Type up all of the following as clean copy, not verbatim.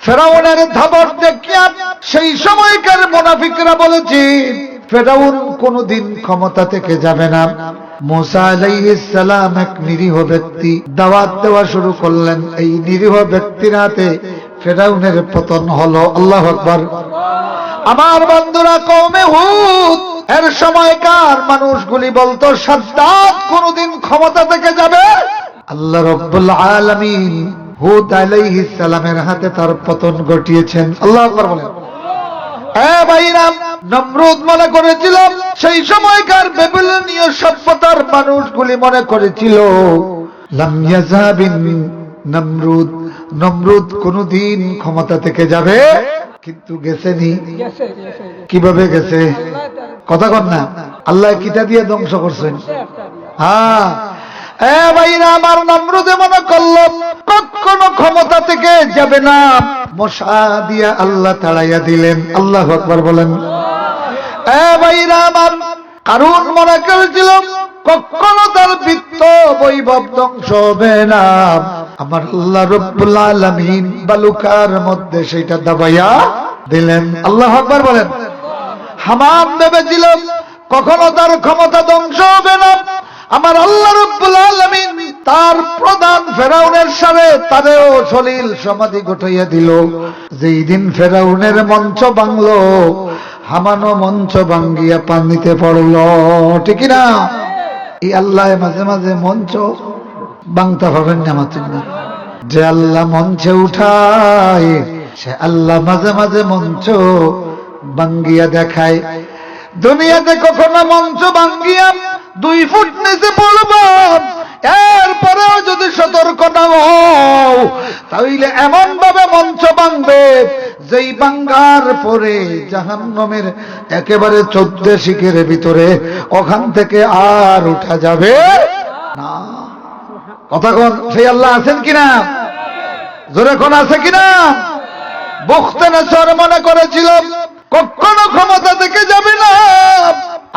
ফেরাউনের ধাবর দেখিয়া সেই সময়কার মুনাফিকরা বলেছে ফেরাউন কোনদিন ক্ষমতা থেকে যাবে না। মুসা আলাইহিস সালাম এক নিরীহ ব্যক্তি, দাওয়াত দেওয়া শুরু করলেন। এই নিরীহ ব্যক্তির হাতে ফেরাউনের পতন হলো। আল্লাহু আকবার। আমার বন্ধুরা, কওমে হুদ এর সময়কার মানুষগুলি বলতো সাদ্দাত কোনদিন ক্ষমতা থেকে যাবে। আল্লাহ রাব্বুল আলামিন হুদ আলাইহিস সালামের হাতে তার পতন ঘটিয়েছেন। আল্লাহু আকবার বলেন। ভাইরা, নমরুদ মনে করেছিল, সেই সময়কার বেবিলনীয় সভ্যতার মানুষগুলি মনে করেছিল লাম ইয়াযাবিন নমরুদ, নমরুদ কোনদিন ক্ষমতা থেকে যাবে। কিন্তু গেছেনি। কিভাবে গেছে? কথা কন না। আল্লাহ কিতা দিয়ে ধ্বংস করছেন? হ্যাঁ ভাইরা, আমার নমরুদে মনে করলো কখনো ক্ষমতা থেকে যাবে না, মশা দিয়া আল্লাহ তাড়াইয়া দিলেন। আল্লাহু আকবার বলেন। ভাইরা আমার, কারুন মনে করেছিল কখনো তার বৃত্ত বৈভব ধ্বংস হবে না। আমার আল্লাহ রাব্বুল আলামিন বালুকার মধ্যে সেটা দাবাইয়া দিলেন। আল্লাহু আকবার বলেন। হামান ভেবেছিল কখনো তার ক্ষমতা ধ্বংস হবে না। আমার আল্লাহ রাব্বুল আলামিন তার প্রধান ফেরাউনের সাথে তারেও সলিল সমাধি ঘটাইয়া দিল। যেই দিন ফেরাউনের মঞ্চ ভাঙলো, হামানো মঞ্চ ভাঙ্গিয়া পানিতে পড়ল। ঠিক না? এই আল্লাহ মাঝে মাঝে মঞ্চ ভাঙতে পাবেন না। মাত্র না, যে আল্লাহ মঞ্চে উঠায় সে আল্লাহ মাঝে মাঝে মঞ্চ ভাঙ্গিয়া দেখায়। দুনিয়াতে কখনো মঞ্চ ভাঙ্গিয়া 2 ফুট নিচে পড়ব, এরপরেও যদি সতর্ক না হও তাহলে এমন ভাবে মঞ্চ ভাঙবে যেই ভাঙ্গার পরে জাহান্নামের একেবারে 14 শিখের ভিতরে, ওখান থেকে আর উঠা যাবে না। কথা কোন? সেই আল্লাহ আছেন কিনা? জোরে কোন আছে কিনা? বুখতানেসর মনে করেছিল কখনো ক্ষমতা থেকে যাবে না।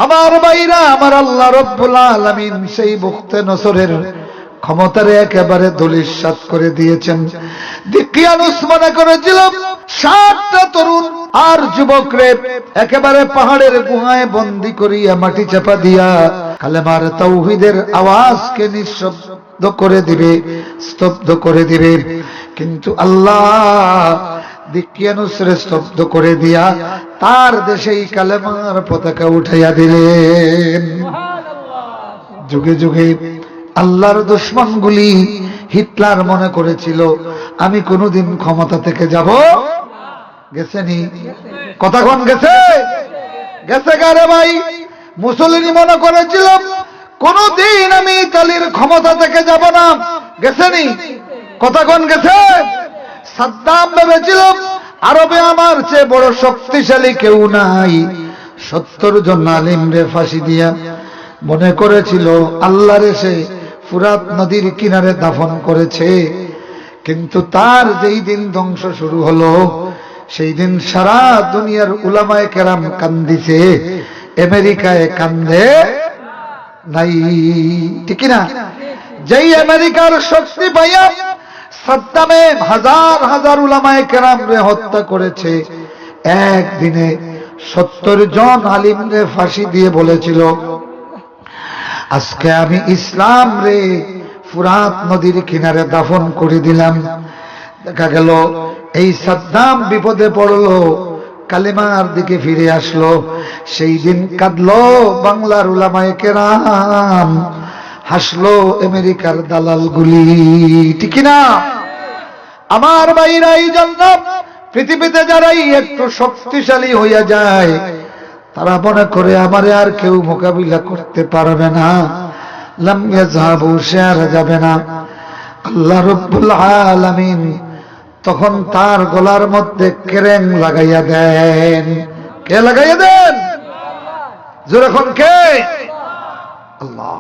আমার ভাইরা, আমার আল্লাহ রাব্বুল আলামিন সেই বুখতানেসরের ক্ষমতারে একেবারে ধূলিসাৎ করে দিয়েছেন। দিকিয়ানুস মনে করেছিল 60টা তরুণ আর যুবকরে একেবারে পাহাড়ের গুহায় বন্দী করিয়া মাটি চাপা দিয়া কালেমার তাওহীদের আওয়াজকে নিঃশব্দ করে দিবে, স্তব্ধ করে দিবে। কিন্তু আল্লাহ দিকিয়ানুসরে স্তব্ধ করে দিয়া তার দেশেই কালেমার পতাকা উঠাইয়া দিলেন। যুগে যুগে আল্লাহর দুশমনগুলি, হিটলার মনে করেছিল আমি কোনদিন ক্ষমতা থেকে যাব। গেছেনি? কথা কোন গেছে? গেছে কারে ভাই? মুসলিনি মনে করেছিল কোনদিন আমি ইতালির ক্ষমতা থেকে যাব না। গেছেনি? কথা কোন গেছে? সাদ্দাম ভেবেছিল আরবে আমার চেয়ে বড় শক্তিশালী কেউ নাই। 70 জন আলিমরে ফাঁসি দিয়া মনে করেছিল আল্লাহর সে ফুরাত নদীর কিনারে দাফন করেছে। কিন্তু তার যেই দিন ধ্বংস শুরু হলো, সেই দিন সারা দুনিয়ার উলামায়ে কেরাম কান্দিছে, আমেরিকায় কান্দে নাই। ঠিক না? যেই আমেরিকার শক্তি পাইয়া সাদ্দামে হাজার হাজার উলামায়ে কেরামরে হত্যা করেছে, একদিনে 70 জন আলিমরে ফাঁসি দিয়ে বলেছিল আজকে আমি ইসলাম রে ফুরাত নদীর কিনারে দাফন করে দিলাম। দেখা গেল এই সাদ্দাম বিপদে পড়লো, কালেমার দিকে ফিরে আসলো। সেই দিন কাঁদলো বাংলার উলামায়ে কেরাম, হাসলো আমেরিকার দালালগুলি। ঠিক না? আমার ভাইরা, এই জন্য পৃথিবীতে যারাই একটু শক্তিশালী হইয়া যায় তারা মনে করে আমারে আর কেউ মোকাবিলা করতে পারবে না। লাম ইয়াযহাবু, সে আর যাবে না। আল্লাহ রাব্বুল আলামিন তখন তার গলার মধ্যে কেরেং লাগাইয়া দেন। কে লাগাইয়া দেন? জোরে কোন কে? আল্লাহ।